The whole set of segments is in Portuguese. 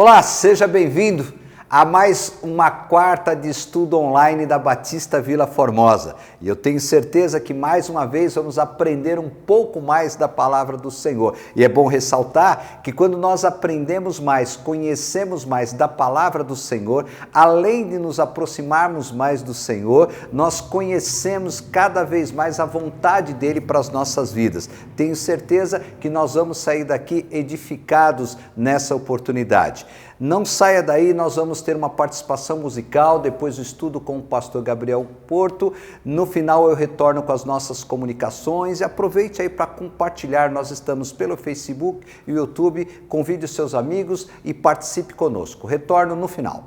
Olá, seja bem-vindo a mais uma quarta de estudo online da Batista Vila Formosa. E eu tenho certeza que mais uma vez vamos aprender um pouco mais da palavra do Senhor. E é bom ressaltar que quando nós aprendemos mais, conhecemos mais da palavra do Senhor, além de nos aproximarmos mais do Senhor, nós conhecemos cada vez mais a vontade dele para as nossas vidas. Tenho certeza que nós vamos sair daqui edificados nessa oportunidade. Não saia daí, nós vamos ter uma participação musical, depois o estudo com o pastor Gabriel Porto. No final eu retorno com as nossas comunicações e aproveite aí para compartilhar. Nós estamos pelo Facebook e YouTube, convide os seus amigos e participe conosco. Retorno no final.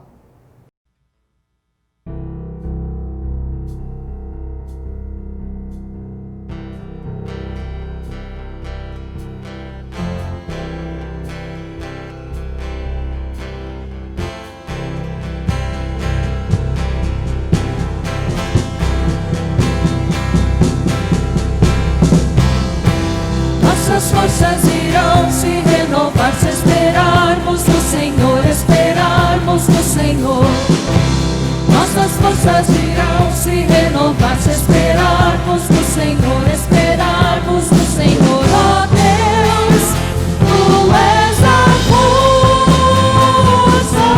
Nossas forças irão se renovar se esperarmos no Senhor, esperarmos no Senhor. Nossas forças irão se renovar se esperarmos no Senhor, esperarmos no Senhor. Ó Deus, Tu és a força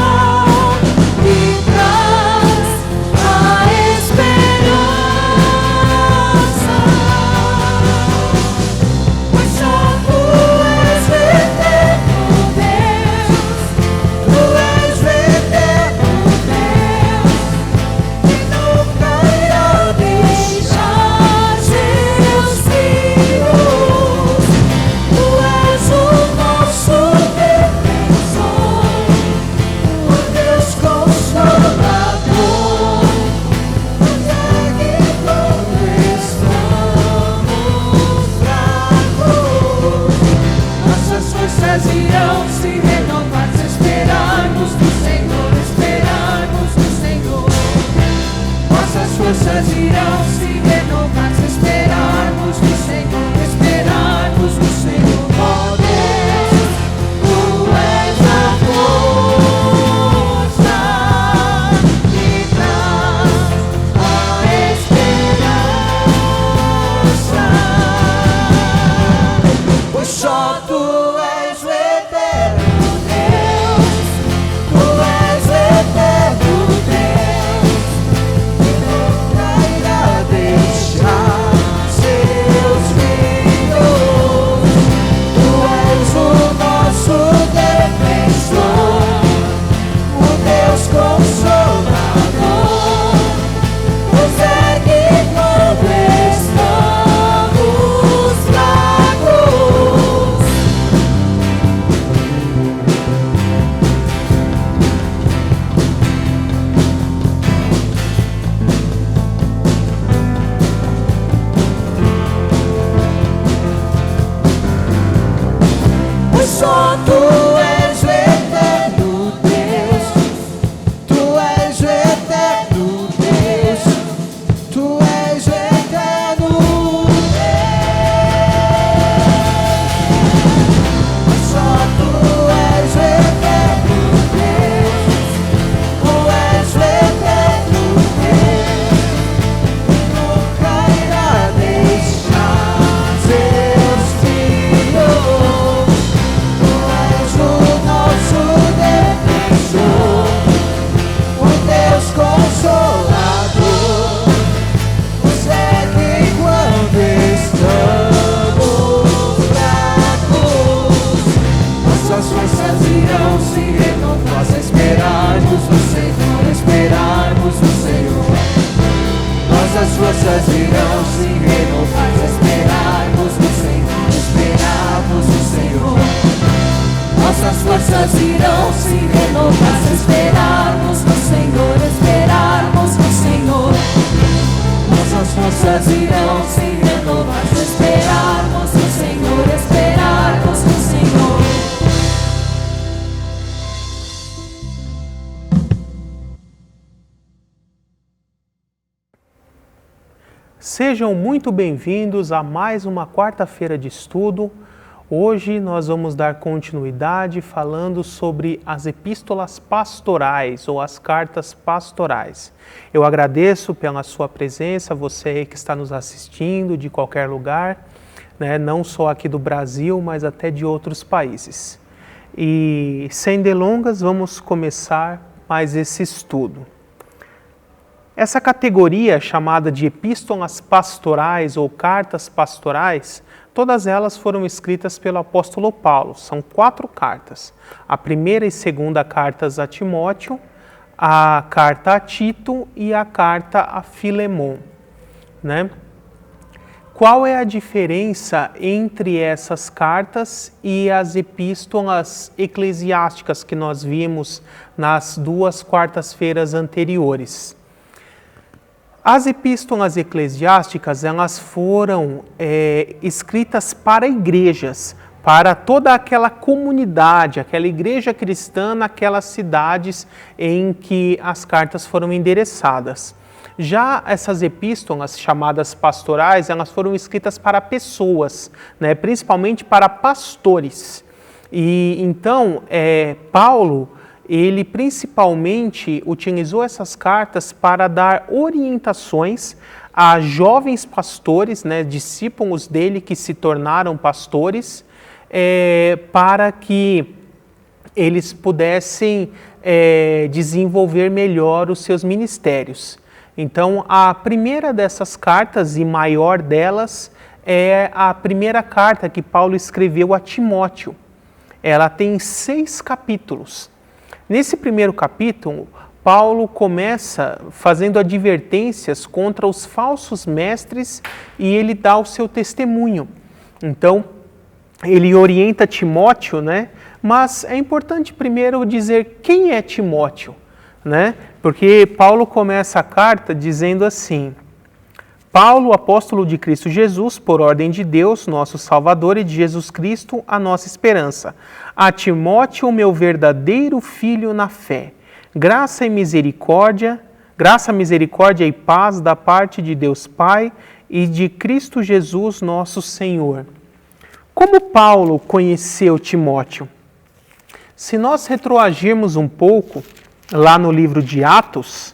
que traz a esperança. Irão se renovar se esperarmos no Senhor, esperarmos no Senhor. Nossas forças irão se renovar se esperarmos no Senhor, esperarmos no Senhor. Ó Deus, Tu és a força que traz a esperança. Pois só Tu és o eterno Deus, Tu és o eterno Deus, que nunca irá deixar seus filhos. Tu és o nosso defensor, o Deus consolador, nos ergue quando estamos fracos. Pois só Tu és o eterno Deus, Tu és o eterno Deus, Tu és o eterno Deus. Pois só Tu és o eterno Deus, Tu és o eterno Deus, que nunca irá deixar seus filhos. Tu és o nosso defensor, o Deus consolador, nos ergue quando estamos fracos. Nossas forças irão se renovar se esperarmos no Senhor, esperarmos no Senhor. Nossas forças irão se renovar se esperarmos no Senhor, esperarmos no Senhor. Nossas forças irão se renovar se esperarmos no Senhor, esperarmos no Senhor. Nossas forças irão se renovar se esperarmos no Senhor, esperarmos no Senhor. Sejam muito bem-vindos a mais uma quarta-feira de estudo. Hoje nós vamos dar continuidade falando sobre as epístolas pastorais ou as cartas pastorais. Eu agradeço pela sua presença, você que está nos assistindo de qualquer lugar, né, não só aqui do Brasil, mas até de outros países. E sem delongas, vamos começar mais esse estudo. Essa categoria chamada de epístolas pastorais ou cartas pastorais, todas elas foram escritas pelo apóstolo Paulo. São 4 cartas. A primeira e segunda cartas a Timóteo, a carta a Tito e a carta a Filemon, né? Qual é a diferença entre essas cartas e as epístolas eclesiásticas que nós vimos nas 2 quartas-feiras anteriores? As epístolas eclesiásticas, elas foram escritas para igrejas, para toda aquela comunidade, aquela igreja cristã naquelas cidades em que as cartas foram endereçadas. Já essas epístolas chamadas pastorais, elas foram escritas para pessoas, né, principalmente para pastores. E então, Paulo, ele principalmente utilizou essas cartas para dar orientações a jovens pastores, né, discípulos dele que se tornaram pastores, para que eles pudessem desenvolver melhor os seus ministérios. Então, a primeira dessas cartas e maior delas é a primeira carta que Paulo escreveu a Timóteo. Ela tem 6 capítulos. Nesse primeiro capítulo, Paulo começa fazendo advertências contra os falsos mestres e ele dá o seu testemunho. Então, ele orienta Timóteo, né? Mas é importante primeiro dizer quem é Timóteo, né? Porque Paulo começa a carta dizendo assim: Paulo, apóstolo de Cristo Jesus, por ordem de Deus, nosso Salvador, e de Jesus Cristo, a nossa esperança. A Timóteo, meu verdadeiro filho na fé. Graça, misericórdia e paz da parte de Deus Pai e de Cristo Jesus, nosso Senhor. Como Paulo conheceu Timóteo? Se nós retroagirmos um pouco, lá no livro de Atos,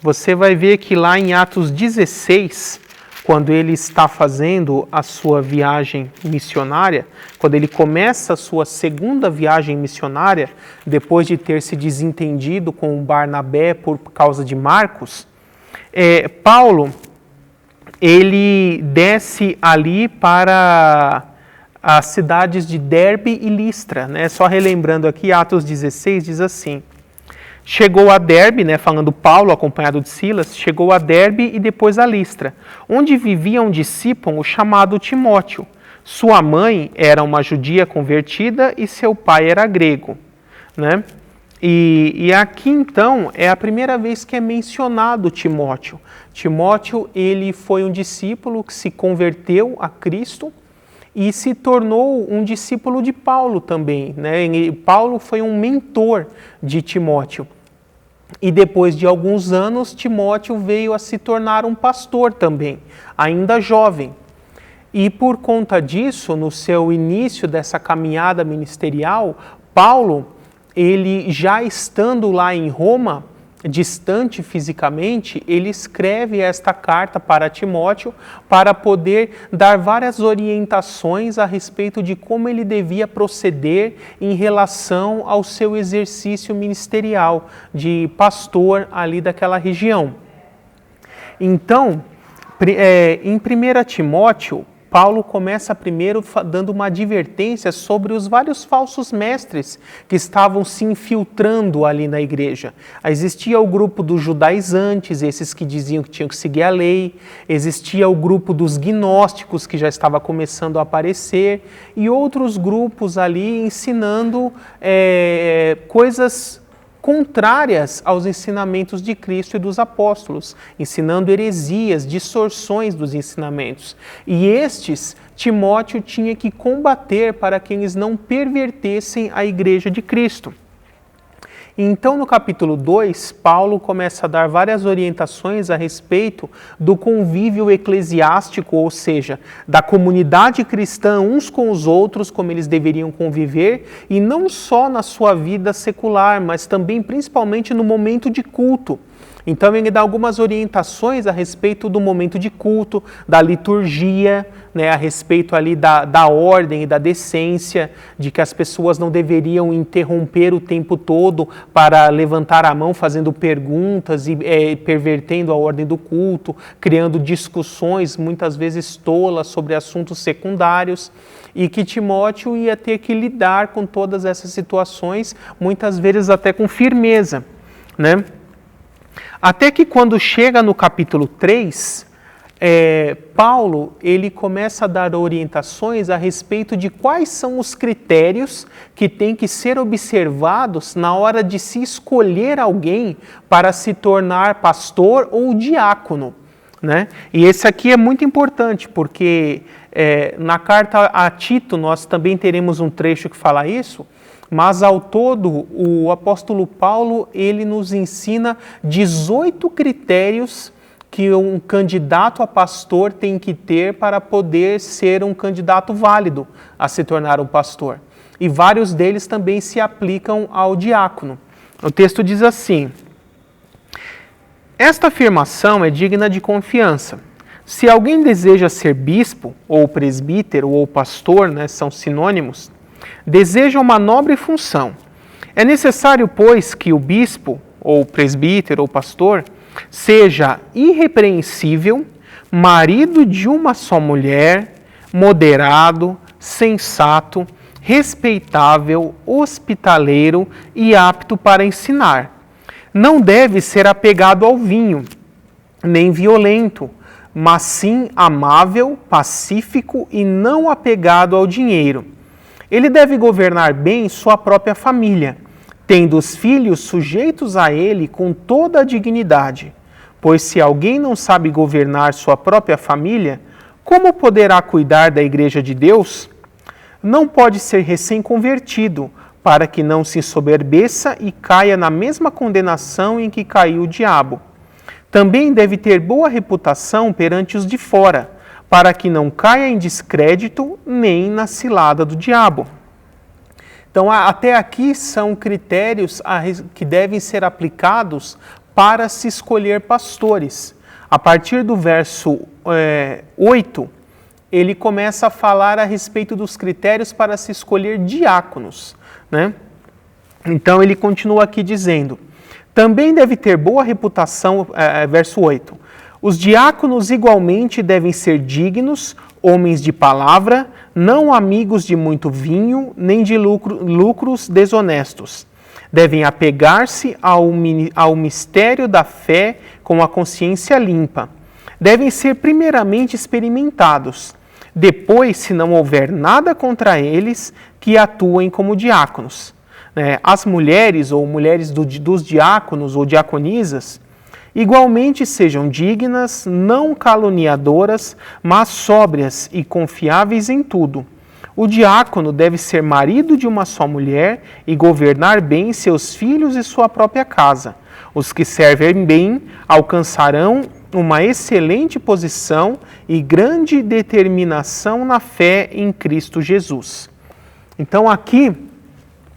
você vai ver que lá em Atos 16, quando ele está fazendo a sua viagem missionária, quando ele começa a sua segunda viagem missionária, depois de ter se desentendido com Barnabé por causa de Marcos, Paulo, ele desce ali para as cidades de Derbe e Listra, né? Só relembrando aqui, Atos 16 diz assim: chegou a Derbe, né, falando Paulo, acompanhado de Silas, chegou a Derbe e depois a Listra, onde vivia um discípulo chamado Timóteo. Sua mãe era uma judia convertida e seu pai era grego, né? E aqui, então, é a primeira vez que é mencionado Timóteo. Timóteo, ele foi um discípulo que se converteu a Cristo e se tornou um discípulo de Paulo também, né? E Paulo foi um mentor de Timóteo. E depois de alguns anos, Timóteo veio a se tornar um pastor também, ainda jovem. E por conta disso, no seu início dessa caminhada ministerial, Paulo, ele já estando lá em Roma, distante fisicamente, ele escreve esta carta para Timóteo para poder dar várias orientações a respeito de como ele devia proceder em relação ao seu exercício ministerial de pastor ali daquela região. Então, em 1 Timóteo, Paulo começa primeiro dando uma advertência sobre os vários falsos mestres que estavam se infiltrando ali na igreja. Existia o grupo dos judaizantes, esses que diziam que tinham que seguir a lei. Existia o grupo dos gnósticos, que já estava começando a aparecer. E outros grupos ali ensinando coisas contrárias aos ensinamentos de Cristo e dos apóstolos, ensinando heresias, distorções dos ensinamentos. E estes, Timóteo tinha que combater para que eles não pervertessem a igreja de Cristo. Então, no capítulo 2, Paulo começa a dar várias orientações a respeito do convívio eclesiástico, ou seja, da comunidade cristã uns com os outros, como eles deveriam conviver, e não só na sua vida secular, mas também principalmente no momento de culto. Então ele dá algumas orientações a respeito do momento de culto, da liturgia, né, a respeito ali da ordem e da decência, de que as pessoas não deveriam interromper o tempo todo para levantar a mão fazendo perguntas e pervertendo a ordem do culto, criando discussões muitas vezes tolas sobre assuntos secundários, e que Timóteo ia ter que lidar com todas essas situações, muitas vezes até com firmeza, né? Até que quando chega no capítulo 3, Paulo ele começa a dar orientações a respeito de quais são os critérios que têm que ser observados na hora de se escolher alguém para se tornar pastor ou diácono, né? E esse aqui é muito importante, porque na carta a Tito nós também teremos um trecho que fala isso. Mas, ao todo, o apóstolo Paulo, ele nos ensina 18 critérios que um candidato a pastor tem que ter para poder ser um candidato válido a se tornar um pastor. E vários deles também se aplicam ao diácono. O texto diz assim: esta afirmação é digna de confiança. Se alguém deseja ser bispo, ou presbítero, ou pastor, né, são sinônimos, deseja uma nobre função. É necessário, pois, que o bispo, ou presbítero, ou pastor, seja irrepreensível, marido de uma só mulher, moderado, sensato, respeitável, hospitaleiro e apto para ensinar. Não deve ser apegado ao vinho, nem violento, mas sim amável, pacífico e não apegado ao dinheiro. Ele deve governar bem sua própria família, tendo os filhos sujeitos a ele com toda a dignidade. Pois se alguém não sabe governar sua própria família, como poderá cuidar da igreja de Deus? Não pode ser recém-convertido, para que não se ensoberbeça e caia na mesma condenação em que caiu o diabo. Também deve ter boa reputação perante os de fora, para que não caia em descrédito nem na cilada do diabo. Então, até aqui são critérios que devem ser aplicados para se escolher pastores. A partir do verso 8, ele começa a falar a respeito dos critérios para se escolher diáconos, né? Então, ele continua aqui dizendo: também deve ter boa reputação, verso 8, os diáconos igualmente devem ser dignos, homens de palavra, não amigos de muito vinho, nem de lucros desonestos. Devem apegar-se ao mistério da fé com a consciência limpa. Devem ser primeiramente experimentados. Depois, se não houver nada contra eles, que atuem como diáconos. As mulheres ou mulheres dos diáconos ou diaconisas, igualmente sejam dignas, não caluniadoras, mas sóbrias e confiáveis em tudo. O diácono deve ser marido de uma só mulher e governar bem seus filhos e sua própria casa. Os que servem bem alcançarão uma excelente posição e grande determinação na fé em Cristo Jesus. Então aqui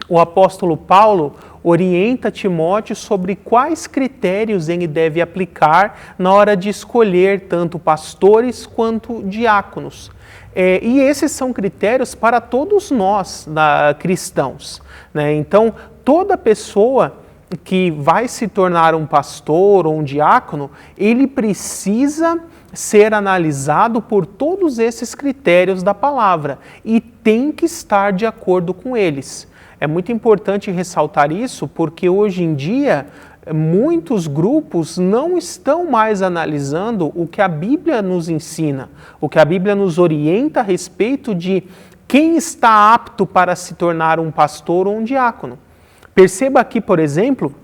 o apóstolo Paulo orienta Timóteo sobre quais critérios ele deve aplicar na hora de escolher tanto pastores quanto diáconos. E esses são critérios para todos nós, cristãos, né? Então, toda pessoa que vai se tornar um pastor ou um diácono, ele precisa ser analisado por todos esses critérios da palavra e tem que estar de acordo com eles. É muito importante ressaltar isso porque hoje em dia muitos grupos não estão mais analisando o que a Bíblia nos ensina, o que a Bíblia nos orienta a respeito de quem está apto para se tornar um pastor ou um diácono. Perceba aqui, por exemplo,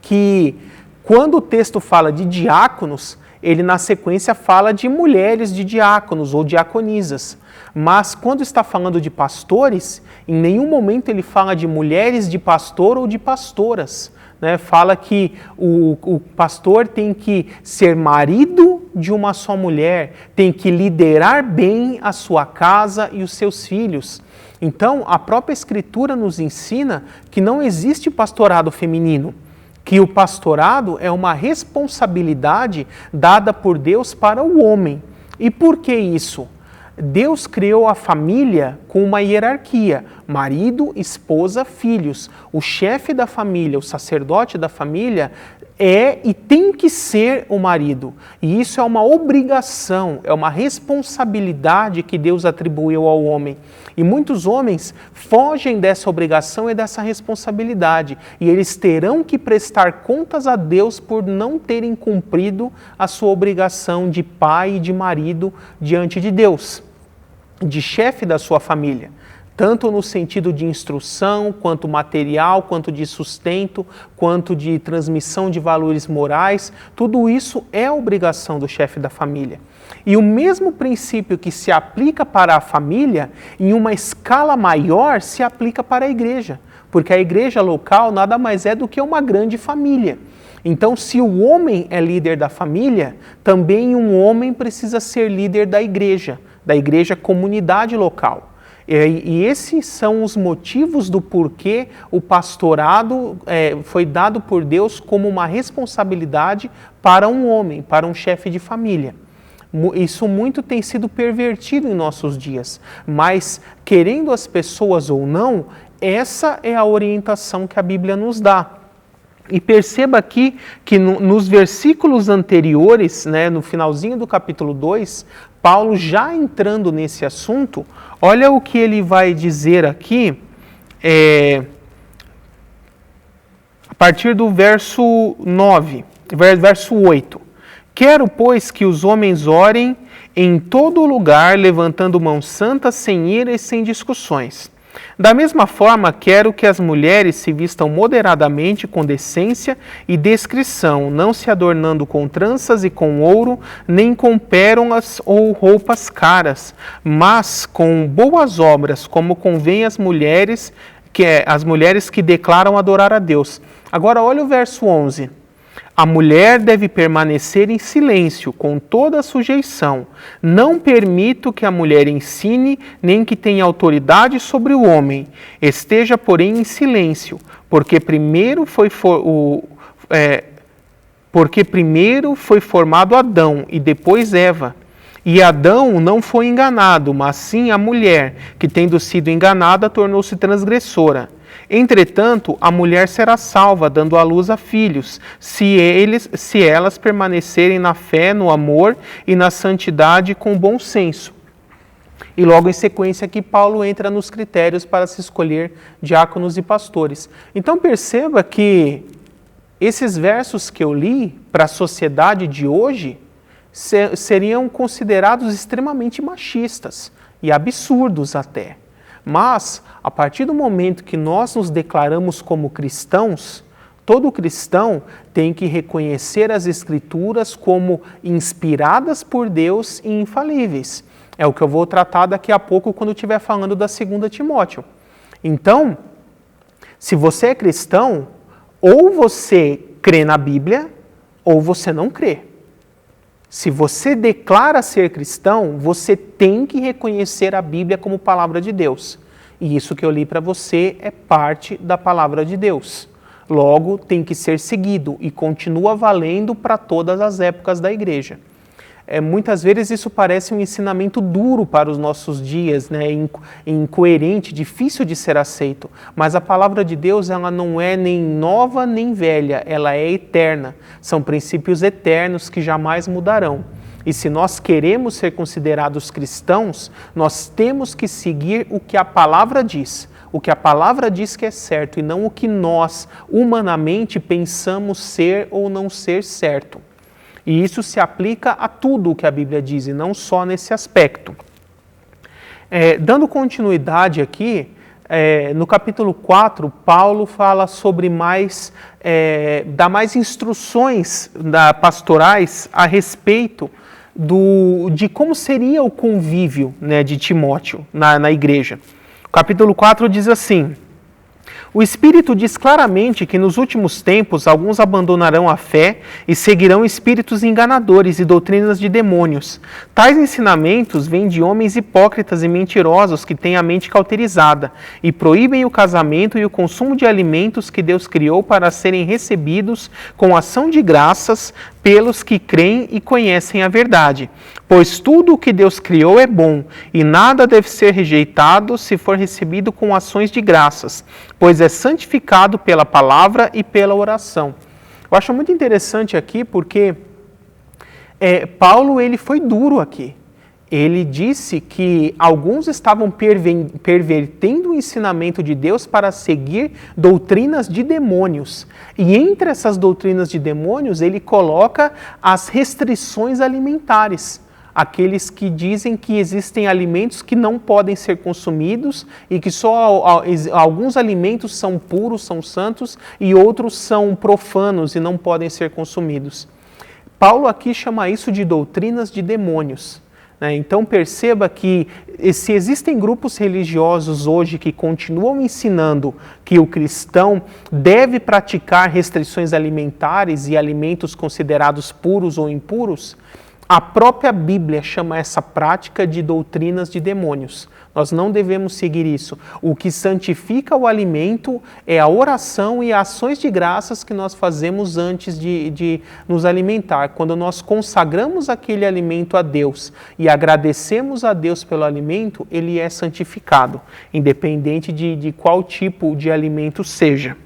que quando o texto fala de diáconos, ele na sequência fala de mulheres de diáconos ou diaconisas. Mas quando está falando de pastores, em nenhum momento ele fala de mulheres de pastor ou de pastoras. Fala que o pastor tem que ser marido de uma só mulher, tem que liderar bem a sua casa e os seus filhos. Então, a própria Escritura nos ensina que não existe pastorado feminino, que o pastorado é uma responsabilidade dada por Deus para o homem. E por que isso? Deus criou a família com uma hierarquia, marido, esposa, filhos. O chefe da família, o sacerdote da família é e tem que ser o marido. E isso é uma obrigação, é uma responsabilidade que Deus atribuiu ao homem. E muitos homens fogem dessa obrigação e dessa responsabilidade. E eles terão que prestar contas a Deus por não terem cumprido a sua obrigação de pai e de marido diante de Deus, de chefe da sua família. Tanto no sentido de instrução, quanto material, quanto de sustento, quanto de transmissão de valores morais, tudo isso é obrigação do chefe da família. E o mesmo princípio que se aplica para a família, em uma escala maior, se aplica para a igreja, porque a igreja local nada mais é do que uma grande família. Então, se o homem é líder da família, também um homem precisa ser líder da igreja comunidade local. E esses são os motivos do porquê o pastorado foi dado por Deus como uma responsabilidade para um homem, para um chefe de família. Isso muito tem sido pervertido em nossos dias, mas querendo as pessoas ou não, essa é a orientação que a Bíblia nos dá. E perceba aqui que nos versículos anteriores, no finalzinho do capítulo 2, Paulo já entrando nesse assunto, olha o que ele vai dizer aqui, a partir do verso 9, verso 8. Quero, pois, que os homens orem em todo lugar, levantando mãos santas, sem ira e sem discussões. Da mesma forma, quero que as mulheres se vistam moderadamente, com decência e discrição, não se adornando com tranças e com ouro, nem com pérolas ou roupas caras, mas com boas obras, como convém às mulheres que declaram adorar a Deus. Agora, olha o verso 11. A mulher deve permanecer em silêncio, com toda a sujeição. Não permito que a mulher ensine, nem que tenha autoridade sobre o homem. Esteja, porém, em silêncio, porque primeiro foi formado Adão e depois Eva. E Adão não foi enganado, mas sim a mulher, que tendo sido enganada, tornou-se transgressora. Entretanto, a mulher será salva, dando à luz a filhos, se elas permanecerem na fé, no amor e na santidade com bom senso. E logo em sequência aqui Paulo entra nos critérios para se escolher diáconos e pastores. Então perceba que esses versos que eu li para a sociedade de hoje seriam considerados extremamente machistas e absurdos até. Mas, a partir do momento que nós nos declaramos como cristãos, todo cristão tem que reconhecer as Escrituras como inspiradas por Deus e infalíveis. É o que eu vou tratar daqui a pouco quando estiver falando da 2 Timóteo. Então, se você é cristão, ou você crê na Bíblia, ou você não crê. Se você declara ser cristão, você tem que reconhecer a Bíblia como palavra de Deus. E isso que eu li para você é parte da palavra de Deus. Logo, tem que ser seguido e continua valendo para todas as épocas da igreja. Muitas vezes isso parece um ensinamento duro para os nossos dias, incoerente, difícil de ser aceito. Mas a palavra de Deus, ela não é nem nova nem velha, ela é eterna. São princípios eternos que jamais mudarão. E se nós queremos ser considerados cristãos, nós temos que seguir o que a palavra diz. O que a palavra diz que é certo e não o que nós, humanamente, pensamos ser ou não ser certo. E isso se aplica a tudo o que a Bíblia diz, e não só nesse aspecto. Dando continuidade aqui, no capítulo 4, Paulo fala sobre dá mais instruções pastorais a respeito de como seria o convívio, né, de Timóteo na igreja. O capítulo 4 diz assim: o Espírito diz claramente que nos últimos tempos alguns abandonarão a fé e seguirão espíritos enganadores e doutrinas de demônios. Tais ensinamentos vêm de homens hipócritas e mentirosos que têm a mente cauterizada e proíbem o casamento e o consumo de alimentos que Deus criou para serem recebidos com ação de graças pelos que creem e conhecem a verdade. Pois tudo o que Deus criou é bom, e nada deve ser rejeitado se for recebido com ações de graças, pois é santificado pela palavra e pela oração. Eu acho muito interessante aqui porque Paulo ele foi duro aqui. Ele disse que alguns estavam pervertendo o ensinamento de Deus para seguir doutrinas de demônios. E entre essas doutrinas de demônios, ele coloca as restrições alimentares. Aqueles que dizem que existem alimentos que não podem ser consumidos e que só alguns alimentos são puros, são santos, e outros são profanos e não podem ser consumidos. Paulo aqui chama isso de doutrinas de demônios. Então perceba que se existem grupos religiosos hoje que continuam ensinando que o cristão deve praticar restrições alimentares e alimentos considerados puros ou impuros, a própria Bíblia chama essa prática de doutrinas de demônios. Nós não devemos seguir isso. O que santifica o alimento é a oração e ações de graças que nós fazemos antes de nos alimentar. Quando nós consagramos aquele alimento a Deus e agradecemos a Deus pelo alimento, ele é santificado, independente de qual tipo de alimento seja.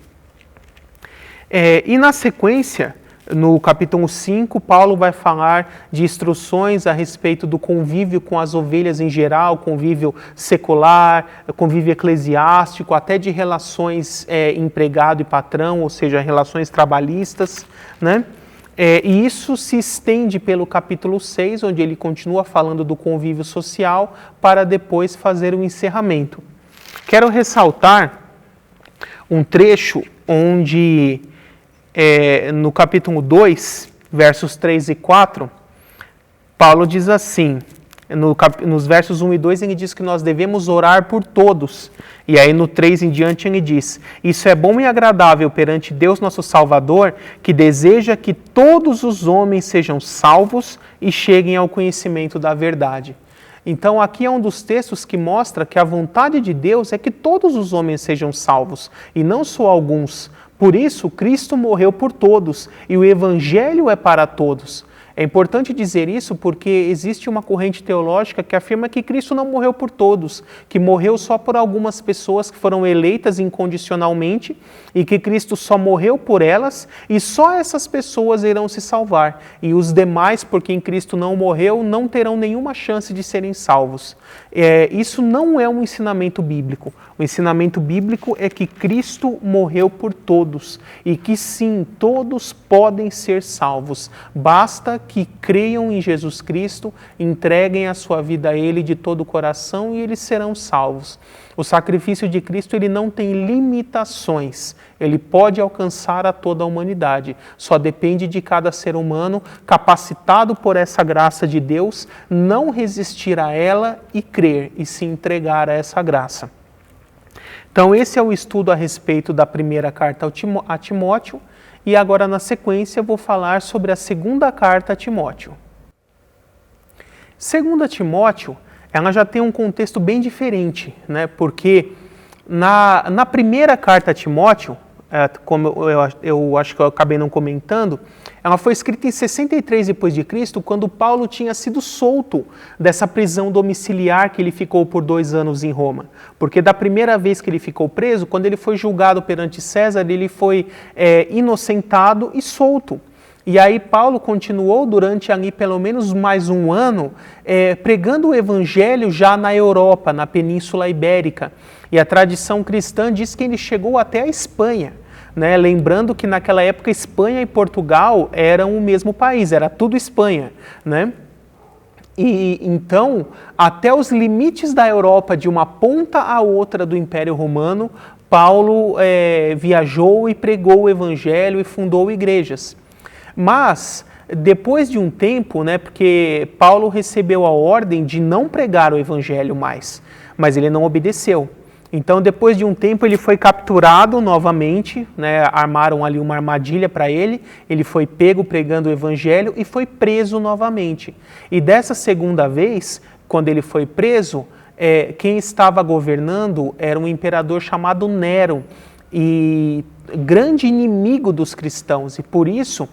E na sequência, no capítulo 5, Paulo vai falar de instruções a respeito do convívio com as ovelhas em geral, convívio secular, convívio eclesiástico, até de relações empregado e patrão, ou seja, relações trabalhistas, né? E isso se estende pelo capítulo 6, onde ele continua falando do convívio social, para depois fazer o encerramento. Quero ressaltar um trecho onde no capítulo 2, versos 3 e 4, Paulo diz assim, nos versos 1 e 2 ele diz que nós devemos orar por todos, e aí no 3 em diante ele diz: isso é bom e agradável perante Deus nosso Salvador, que deseja que todos os homens sejam salvos e cheguem ao conhecimento da verdade. Então aqui é um dos textos que mostra que a vontade de Deus é que todos os homens sejam salvos, e não só alguns. Por isso, Cristo morreu por todos e o Evangelho é para todos. É importante dizer isso porque existe uma corrente teológica que afirma que Cristo não morreu por todos, que morreu só por algumas pessoas que foram eleitas incondicionalmente e que Cristo só morreu por elas e só essas pessoas irão se salvar. E os demais, por quem Cristo não morreu, não terão nenhuma chance de serem salvos. Isso não é um ensinamento bíblico. O ensinamento bíblico é que Cristo morreu por todos e que sim, todos podem ser salvos. Basta que creiam em Jesus Cristo, entreguem a sua vida a Ele de todo o coração e eles serão salvos. O sacrifício de Cristo ele não tem limitações, ele pode alcançar a toda a humanidade. Só depende de cada ser humano, capacitado por essa graça de Deus, não resistir a ela e crer e se entregar a essa graça. Então esse é o estudo a respeito da primeira carta a Timóteo, e agora na sequência eu vou falar sobre a segunda carta a Timóteo. Segunda Timóteo, ela já tem um contexto bem diferente, né? Porque na primeira carta a Timóteo, como eu acho que eu acabei não comentando, ela foi escrita em 63 d.C., quando Paulo tinha sido solto dessa prisão domiciliar que ele ficou por 2 anos em Roma. Porque da primeira vez que ele ficou preso, quando ele foi julgado perante César, ele foi inocentado e solto. E aí Paulo continuou durante ali pelo menos mais um ano pregando o evangelho já na Europa, na Península Ibérica. E a tradição cristã diz que ele chegou até a Espanha, né? Lembrando que naquela época Espanha e Portugal eram o mesmo país, era tudo Espanha, né? E então, até os limites da Europa, de uma ponta a outra do Império Romano, Paulo viajou e pregou o Evangelho e fundou igrejas. Mas, depois de um tempo, né, porque Paulo recebeu a ordem de não pregar o Evangelho mais, mas ele não obedeceu. Então, depois de um tempo, ele foi capturado novamente, né, armaram ali uma armadilha para ele foi pego pregando o Evangelho e foi preso novamente. E dessa segunda vez, quando ele foi preso, quem estava governando era um imperador chamado Nero, e grande inimigo dos cristãos, e por isso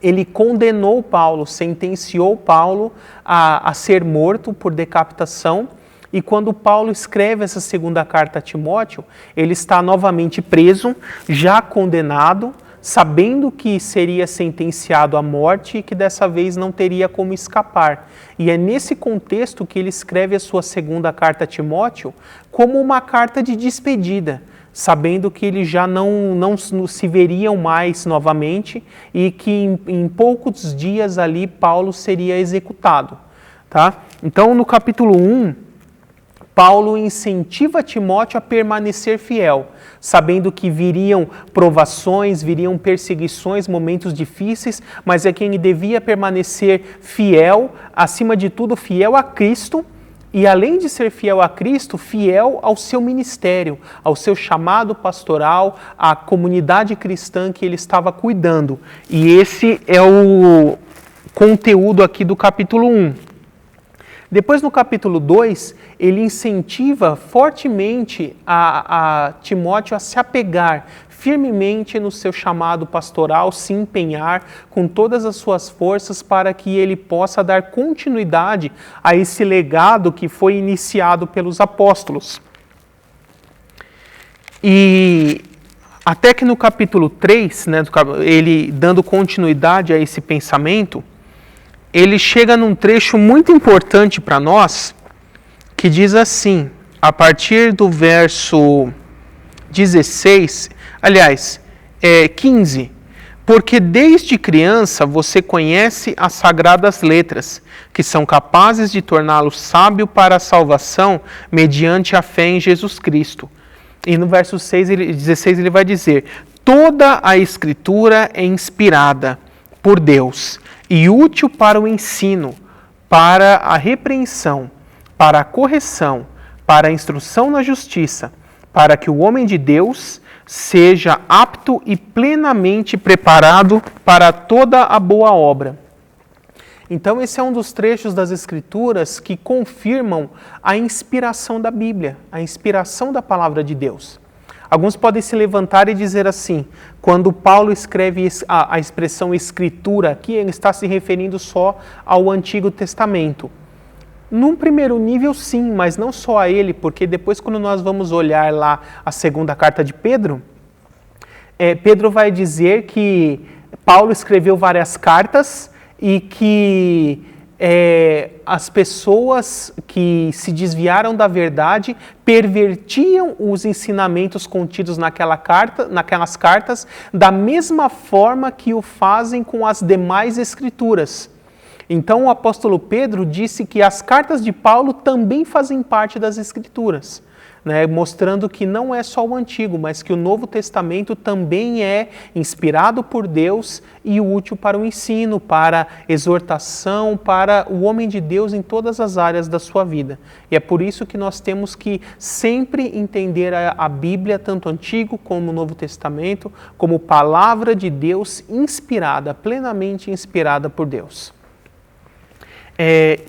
ele condenou Paulo, sentenciou Paulo a ser morto por decapitação. E quando Paulo escreve essa segunda carta a Timóteo, ele está novamente preso, já condenado, sabendo que seria sentenciado à morte e que dessa vez não teria como escapar. E é nesse contexto que ele escreve a sua segunda carta a Timóteo como uma carta de despedida, sabendo que eles já não se veriam mais novamente e que em poucos dias ali Paulo seria executado. Tá? Então, no capítulo 1, Paulo incentiva Timóteo a permanecer fiel, sabendo que viriam provações, viriam perseguições, momentos difíceis, mas é quem devia permanecer fiel, acima de tudo, fiel a Cristo, e além de ser fiel a Cristo, fiel ao seu ministério, ao seu chamado pastoral, à comunidade cristã que ele estava cuidando. E esse é o conteúdo aqui do capítulo 1. Depois, no capítulo 2, ele incentiva fortemente a Timóteo a se apegar firmemente no seu chamado pastoral, se empenhar com todas as suas forças para que ele possa dar continuidade a esse legado que foi iniciado pelos apóstolos. E até que no capítulo 3, né, ele dando continuidade a esse pensamento, ele chega num trecho muito importante para nós, que diz assim, a partir do verso 16, 15, porque desde criança você conhece as sagradas letras, que são capazes de torná-lo sábio para a salvação mediante a fé em Jesus Cristo. E no verso 16 ele vai dizer, toda a Escritura é inspirada por Deus e útil para o ensino, para a repreensão, para a correção, para a instrução na justiça, para que o homem de Deus seja apto e plenamente preparado para toda a boa obra. Então esse é um dos trechos das Escrituras que confirmam a inspiração da Bíblia, a inspiração da palavra de Deus. Alguns podem se levantar e dizer assim, quando Paulo escreve a expressão Escritura aqui, ele está se referindo só ao Antigo Testamento. Num primeiro nível, sim, mas não só a ele, porque depois quando nós vamos olhar lá a segunda carta de Pedro, Pedro vai dizer que Paulo escreveu várias cartas e que as pessoas que se desviaram da verdade pervertiam os ensinamentos contidos naquelas cartas da mesma forma que o fazem com as demais escrituras. Então o apóstolo Pedro disse que as cartas de Paulo também fazem parte das Escrituras, né, mostrando que não é só o Antigo, mas que o Novo Testamento também é inspirado por Deus e útil para o ensino, para exortação, para o homem de Deus em todas as áreas da sua vida. E é por isso que nós temos que sempre entender a Bíblia, tanto o Antigo como o Novo Testamento, como palavra de Deus inspirada, plenamente inspirada por Deus.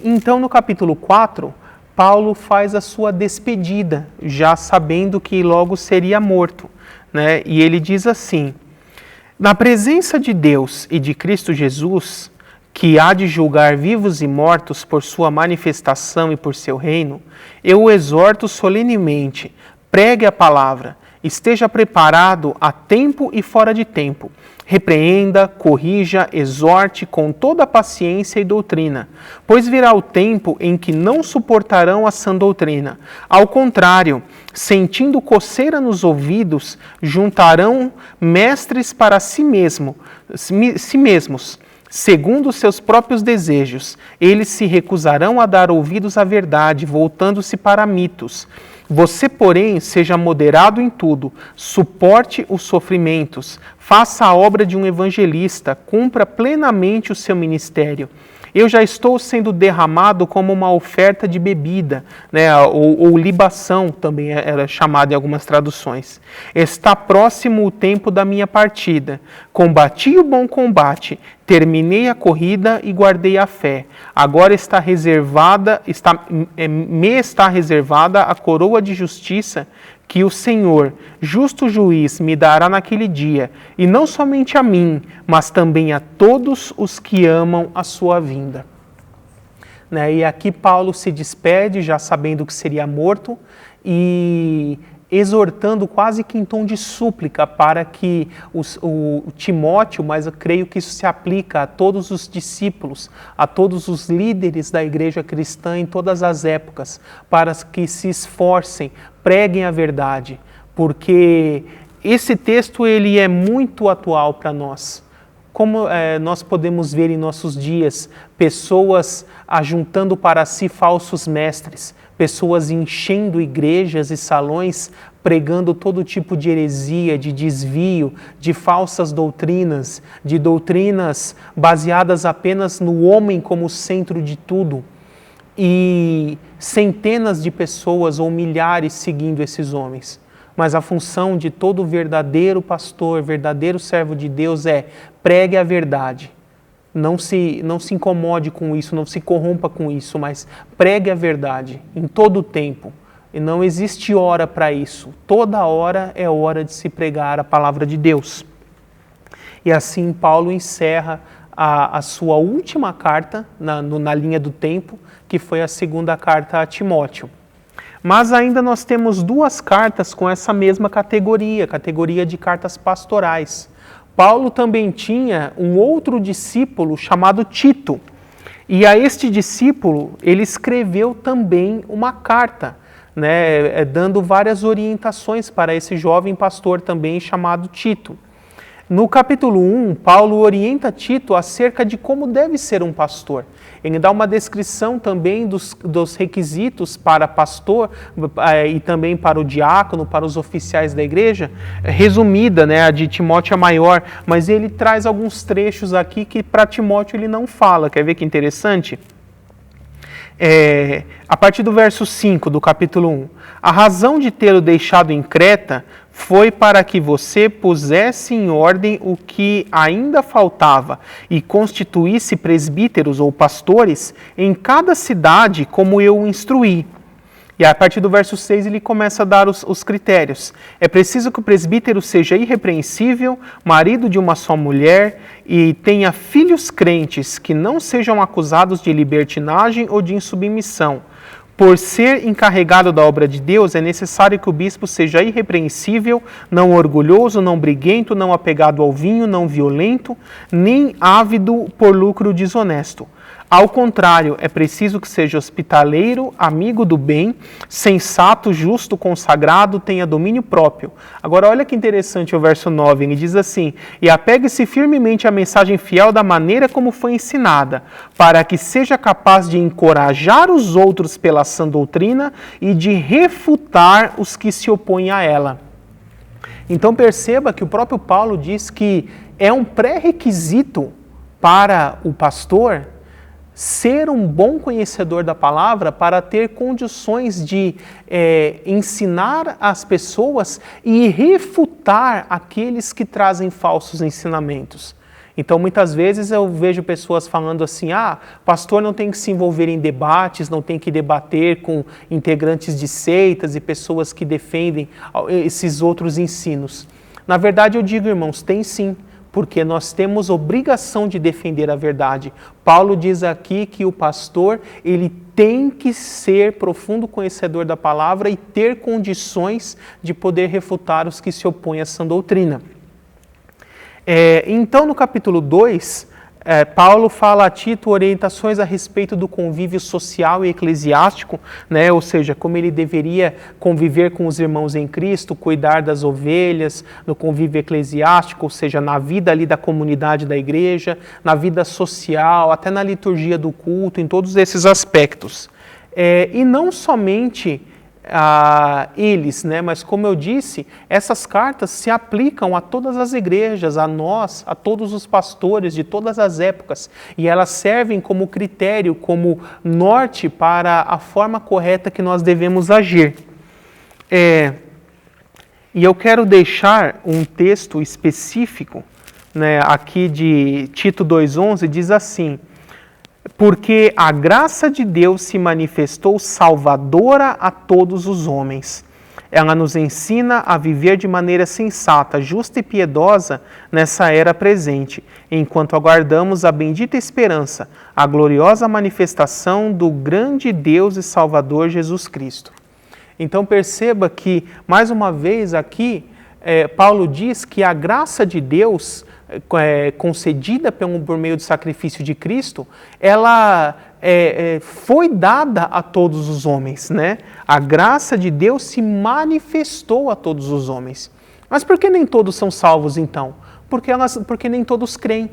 Então, no capítulo 4, Paulo faz a sua despedida, já sabendo que logo seria morto, né? E ele diz assim, na presença de Deus e de Cristo Jesus, que há de julgar vivos e mortos por sua manifestação e por seu reino, eu o exorto solenemente, pregue a palavra, esteja preparado a tempo e fora de tempo, repreenda, corrija, exorte com toda paciência e doutrina, pois virá o tempo em que não suportarão a sã doutrina. Ao contrário, sentindo coceira nos ouvidos, juntarão mestres para si mesmos, segundo os seus próprios desejos. Eles se recusarão a dar ouvidos à verdade, voltando-se para mitos. Você, porém, seja moderado em tudo, suporte os sofrimentos, faça a obra de um evangelista, cumpra plenamente o seu ministério. Eu já estou sendo derramado como uma oferta de bebida, né? ou libação, também era chamado em algumas traduções. Está próximo o tempo da minha partida. Combati o bom combate, terminei a corrida e guardei a fé. Agora me está reservada a coroa de justiça que o Senhor, justo juiz, me dará naquele dia, e não somente a mim, mas também a todos os que amam a sua vinda. E aqui Paulo se despede, já sabendo que seria morto, e exortando quase que em tom de súplica para que o Timóteo, mas eu creio que isso se aplica a todos os discípulos, a todos os líderes da igreja cristã em todas as épocas, para que se esforcem, preguem a verdade, porque esse texto ele é muito atual para nós. Como nós podemos ver em nossos dias, pessoas ajuntando para si falsos mestres, pessoas enchendo igrejas e salões, pregando todo tipo de heresia, de desvio, de falsas doutrinas, de doutrinas baseadas apenas no homem como centro de tudo. E centenas de pessoas ou milhares seguindo esses homens. Mas a função de todo verdadeiro pastor, verdadeiro servo de Deus é pregue a verdade. Não se incomode com isso, não se corrompa com isso, mas pregue a verdade em todo o tempo. E não existe hora para isso. Toda hora é hora de se pregar a palavra de Deus. E assim Paulo encerra a sua última carta na linha do tempo, que foi a segunda carta a Timóteo. Mas ainda nós temos duas cartas com essa mesma categoria de cartas pastorais. Paulo também tinha um outro discípulo chamado Tito. E a este discípulo, ele escreveu também uma carta, dando várias orientações para esse jovem pastor também chamado Tito. No capítulo 1, Paulo orienta Tito acerca de como deve ser um pastor. Ele dá uma descrição também dos requisitos para pastor e também para o diácono, para os oficiais da igreja, resumida, a de Timóteo é maior, mas ele traz alguns trechos aqui que para Timóteo ele não fala. Quer ver que interessante? A partir do verso 5 do capítulo 1, a razão de tê-lo deixado em Creta foi para que você pusesse em ordem o que ainda faltava e constituísse presbíteros ou pastores em cada cidade como eu o instruí. E a partir do verso 6 ele começa a dar os critérios. É preciso que o presbítero seja irrepreensível, marido de uma só mulher e tenha filhos crentes que não sejam acusados de libertinagem ou de insubmissão. Por ser encarregado da obra de Deus, é necessário que o bispo seja irrepreensível, não orgulhoso, não briguento, não apegado ao vinho, não violento, nem ávido por lucro desonesto. Ao contrário, é preciso que seja hospitaleiro, amigo do bem, sensato, justo, consagrado, tenha domínio próprio. Agora, olha que interessante o verso 9, ele diz assim: e apegue-se firmemente à mensagem fiel da maneira como foi ensinada, para que seja capaz de encorajar os outros pela sã doutrina e de refutar os que se opõem a ela. Então perceba que o próprio Paulo diz que é um pré-requisito para o pastor ser um bom conhecedor da palavra para ter condições de ensinar as pessoas e refutar aqueles que trazem falsos ensinamentos. Então, muitas vezes eu vejo pessoas falando assim, pastor não tem que se envolver em debates, não tem que debater com integrantes de seitas e pessoas que defendem esses outros ensinos. Na verdade, eu digo, irmãos, tem sim. Porque nós temos obrigação de defender a verdade. Paulo diz aqui que o pastor, ele tem que ser profundo conhecedor da palavra e ter condições de poder refutar os que se opõem a essa doutrina. Então, no capítulo 2, Paulo fala a Tito orientações a respeito do convívio social e eclesiástico, né? Ou seja, como ele deveria conviver com os irmãos em Cristo, cuidar das ovelhas, no convívio eclesiástico, ou seja, na vida ali da comunidade da igreja, na vida social, até na liturgia do culto, em todos esses aspectos. E não somente eles, né? Mas como eu disse, essas cartas se aplicam a todas as igrejas, a nós, a todos os pastores de todas as épocas, e elas servem como critério, como norte para a forma correta que nós devemos agir. E eu quero deixar um texto específico, né, aqui de Tito 2,11, diz assim: porque a graça de Deus se manifestou salvadora a todos os homens. Ela nos ensina a viver de maneira sensata, justa e piedosa nessa era presente, enquanto aguardamos a bendita esperança, a gloriosa manifestação do grande Deus e Salvador Jesus Cristo. Então perceba que, mais uma vez aqui, Paulo diz que a graça de Deus concedida por meio do sacrifício de Cristo, ela foi dada a todos os homens, né? A graça de Deus se manifestou a todos os homens. Mas por que nem todos são salvos então? Porque nem todos creem.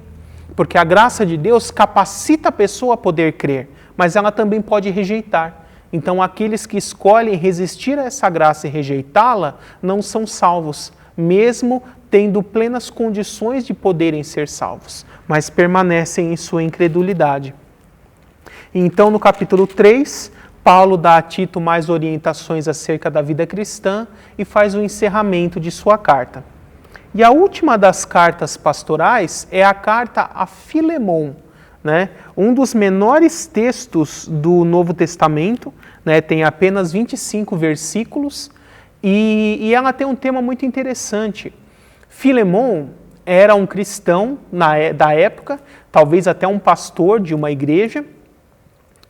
Porque a graça de Deus capacita a pessoa a poder crer, mas ela também pode rejeitar. Então aqueles que escolhem resistir a essa graça e rejeitá-la não são salvos, mesmo tendo plenas condições de poderem ser salvos, mas permanecem em sua incredulidade. Então, no capítulo 3, Paulo dá a Tito mais orientações acerca da vida cristã e faz o encerramento de sua carta. E a última das cartas pastorais é a carta a Filemon, né? Um dos menores textos do Novo Testamento, né? Tem apenas 25 versículos e ela tem um tema muito interessante. Filemon era um cristão da época, talvez até um pastor de uma igreja,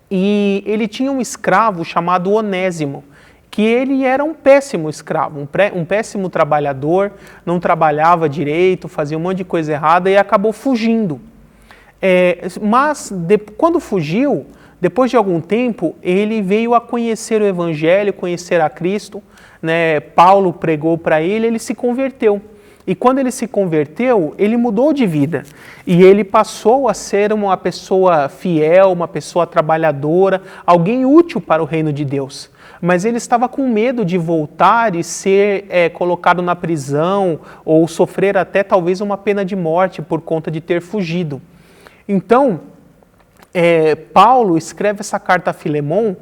e ele tinha um escravo chamado Onésimo, que ele era um péssimo escravo, um péssimo trabalhador, não trabalhava direito, fazia um monte de coisa errada e acabou fugindo. Quando fugiu, depois de algum tempo, ele veio a conhecer o Evangelho, conhecer a Cristo, né? Paulo pregou para ele, ele se converteu. E quando ele se converteu, ele mudou de vida. E ele passou a ser uma pessoa fiel, uma pessoa trabalhadora, alguém útil para o reino de Deus. Mas ele estava com medo de voltar e ser colocado na prisão ou sofrer até talvez uma pena de morte por conta de ter fugido. Então, Paulo escreve essa carta a Filemon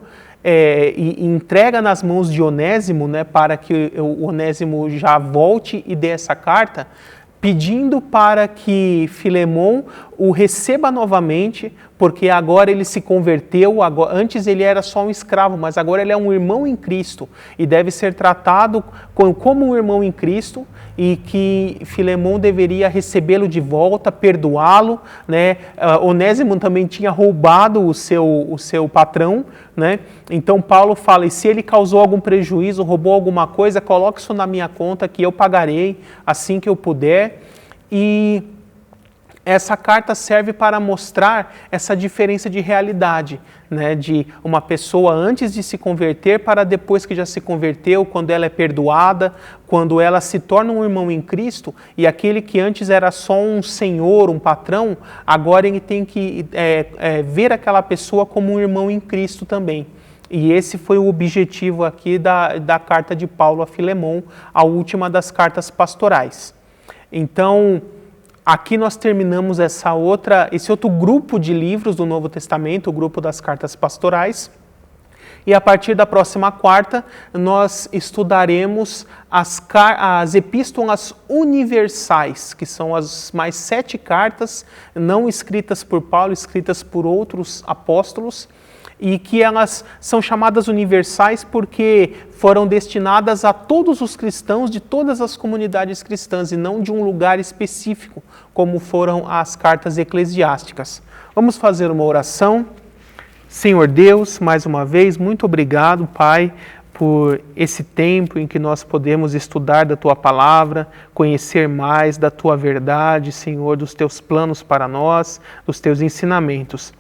e entrega nas mãos de Onésimo, né, para que o Onésimo já volte e dê essa carta, pedindo para que Filemon o receba novamente, porque agora ele se converteu, antes ele era só um escravo, mas agora ele é um irmão em Cristo e deve ser tratado como um irmão em Cristo, e que Filemon deveria recebê-lo de volta, perdoá-lo, né? Onésimo também tinha roubado o seu patrão, né? Então Paulo fala, e se ele causou algum prejuízo, roubou alguma coisa, coloque isso na minha conta que eu pagarei assim que eu puder. E essa carta serve para mostrar essa diferença de realidade, né? De uma pessoa antes de se converter para depois que já se converteu, quando ela é perdoada, quando ela se torna um irmão em Cristo, e aquele que antes era só um senhor, um patrão, agora ele tem que ver aquela pessoa como um irmão em Cristo também. E esse foi o objetivo aqui da carta de Paulo a Filemon, a última das cartas pastorais. Então, aqui nós terminamos esse outro grupo de livros do Novo Testamento, o grupo das cartas pastorais. E a partir da próxima quarta, nós estudaremos as epístolas universais, que são as mais 7 cartas, não escritas por Paulo, escritas por outros apóstolos, e que elas são chamadas universais porque foram destinadas a todos os cristãos de todas as comunidades cristãs e não de um lugar específico, como foram as cartas eclesiásticas. Vamos fazer uma oração. Senhor Deus, mais uma vez, muito obrigado, Pai, por esse tempo em que nós podemos estudar da Tua Palavra, conhecer mais da Tua verdade, Senhor, dos Teus planos para nós, dos Teus ensinamentos.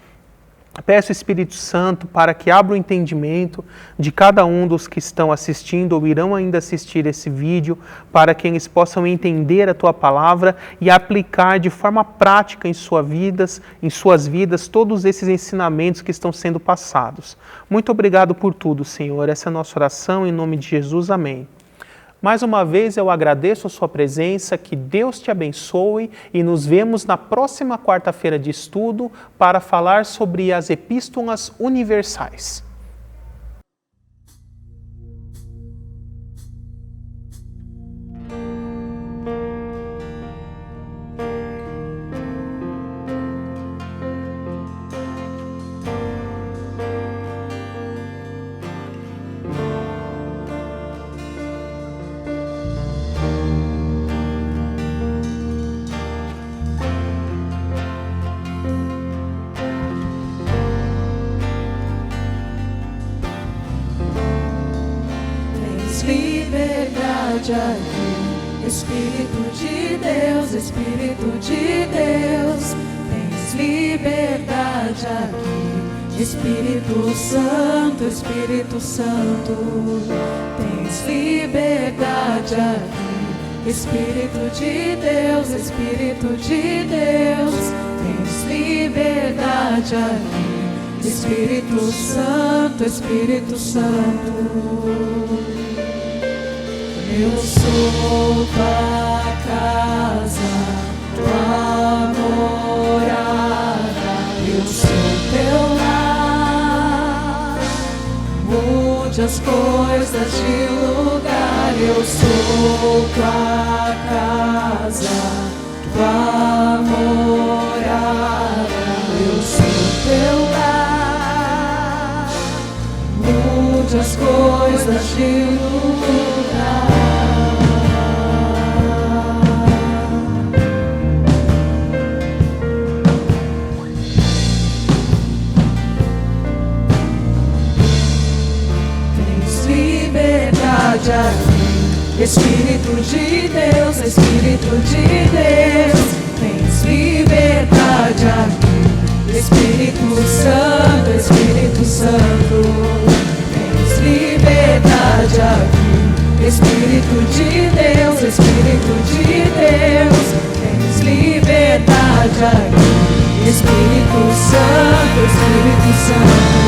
Peço, Espírito Santo, para que abra o entendimento de cada um dos que estão assistindo ou irão ainda assistir esse vídeo, para que eles possam entender a Tua Palavra e aplicar de forma prática em suas vidas, todos esses ensinamentos que estão sendo passados. Muito obrigado por tudo, Senhor. Essa é a nossa oração, em nome de Jesus. Amém. Mais uma vez eu agradeço a sua presença, que Deus te abençoe e nos vemos na próxima quarta-feira de estudo para falar sobre as epístolas universais. Liberdade aqui, Espírito de Deus, Espírito de Deus, tens liberdade aqui, Espírito Santo, Espírito Santo, tens liberdade aqui, Espírito de Deus, Espírito de Deus, tens liberdade aqui, Espírito Santo, Espírito Santo. Eu sou tua casa, tua morada, eu sou teu lar. Mude as coisas de lugar, eu sou tua casa, tua morada, eu sou teu lar. Mude as coisas de lugar. Aqui, Espírito de Deus, Espírito de Deus, tens liberdade aqui, Espírito Santo, Espírito Santo, tens liberdade aqui, Espírito de Deus, Espírito de Deus, tens liberdade aqui, Espírito Santo, Espírito Santo.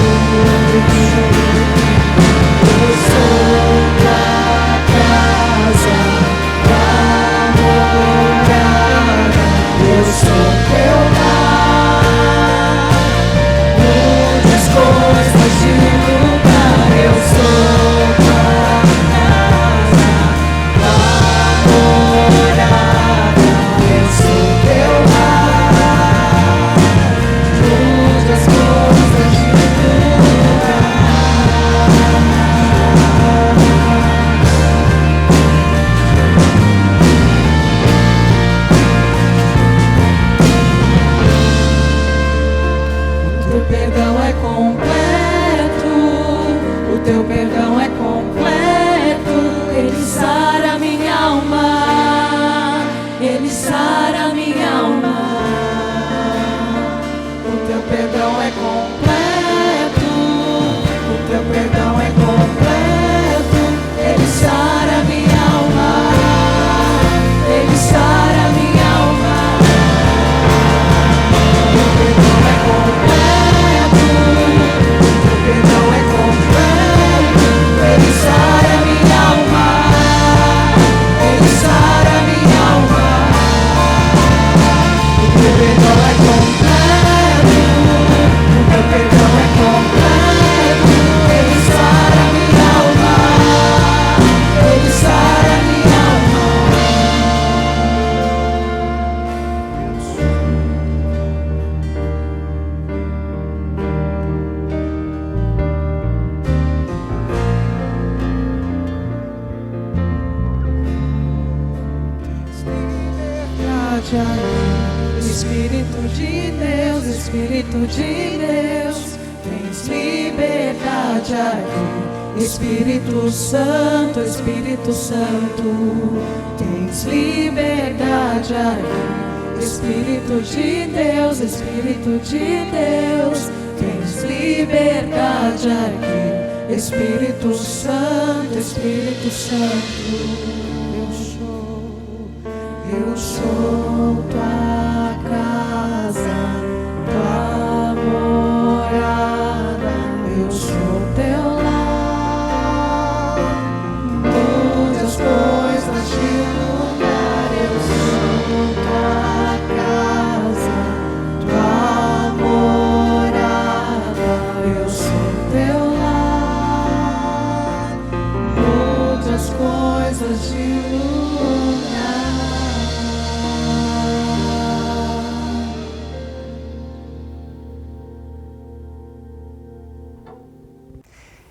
Eu sou tua casa, tua morada, eu sou teu lar. Mude as coisas de lugar, eu sou tua casa, tua morada, eu sou teu lar. Mude as coisas de lugar. Teu perdão é completo, Ele sara minha alma, Ele sara minha alma. O teu perdão é completo, o teu perdão é completo, Ele sara minha alma, Ele sara minha alma. O teu perdão é completo, o teu perdão é completo. Ele sara minha alma, Ele sara minha alma. O teu perdão é completo, o teu perdão é completo. Ele sara minha alma, Ele sara minha alma. Espírito de Deus, Espírito de Deus, tens liberdade aqui. Espírito Santo, tens liberdade aqui. Espírito de Deus, tens liberdade aqui. Espírito Santo, eu sou tua casa, tua morada, eu sou teu lar. Todas as coisas de lugar, eu sou tua casa, tua morada, eu sou teu lar. Todas as coisas de lugar.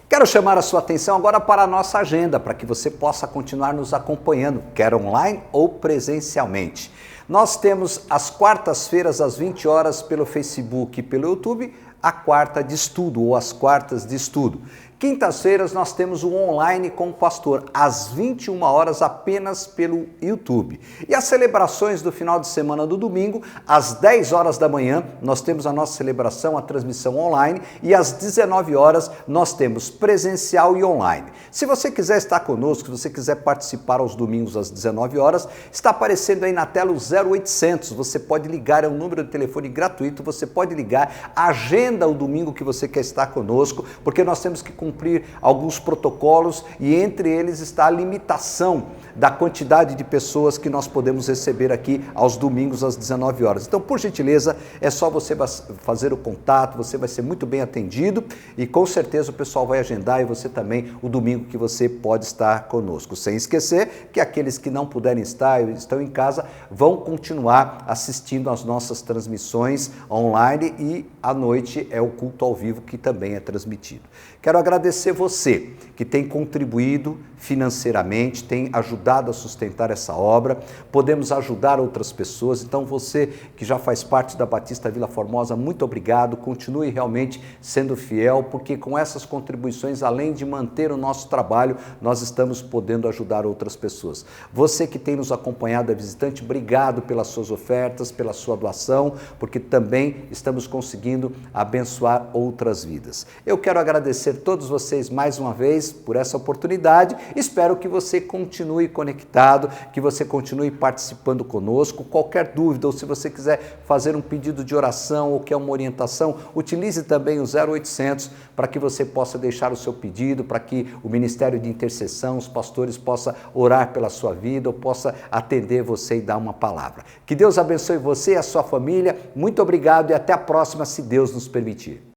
Quero chamar a sua atenção agora para a nossa agenda, para que você possa continuar nos acompanhando, quer online ou presencialmente. Nós temos às quartas-feiras, às 20 horas, pelo Facebook e pelo YouTube, a quarta de estudo ou as quartas de estudo. Quintas-feiras nós temos o online com o pastor, às 21 horas apenas pelo YouTube. E as celebrações do final de semana do domingo, às 10 horas da manhã, nós temos a nossa celebração, a transmissão online, e às 19 horas nós temos presencial e online. Se você quiser estar conosco, se você quiser participar aos domingos às 19 horas, está aparecendo aí na tela o 0800, você pode ligar, é um número de telefone gratuito, você pode ligar, agenda o domingo que você quer estar conosco, porque nós temos que cumprir alguns protocolos e entre eles está a limitação da quantidade de pessoas que nós podemos receber aqui aos domingos às 19 horas. Então, por gentileza, é só você fazer o contato, você vai ser muito bem atendido e com certeza o pessoal vai agendar e você também o domingo que você pode estar conosco. Sem esquecer que aqueles que não puderem estar e estão em casa vão continuar assistindo às nossas transmissões online e à noite é o culto ao vivo que também é transmitido. Quero agradecer você que tem contribuído financeiramente, tem ajudado a sustentar essa obra, podemos ajudar outras pessoas, então você que já faz parte da Batista Vila Formosa, muito obrigado, continue realmente sendo fiel, porque com essas contribuições, além de manter o nosso trabalho, nós estamos podendo ajudar outras pessoas. Você que tem nos acompanhado, é visitante, obrigado pelas suas ofertas, pela sua doação, porque também estamos conseguindo abençoar outras vidas. Eu quero agradecer a todos vocês mais uma vez por essa oportunidade. Espero que você continue conectado, que você continue participando conosco. Qualquer dúvida ou se você quiser fazer um pedido de oração ou quer uma orientação, utilize também o 0800 para que você possa deixar o seu pedido, para que o Ministério de Intercessão, os pastores possam orar pela sua vida ou possa atender você e dar uma palavra. Que Deus abençoe você e a sua família. Muito obrigado e até a próxima, se Deus nos permitir.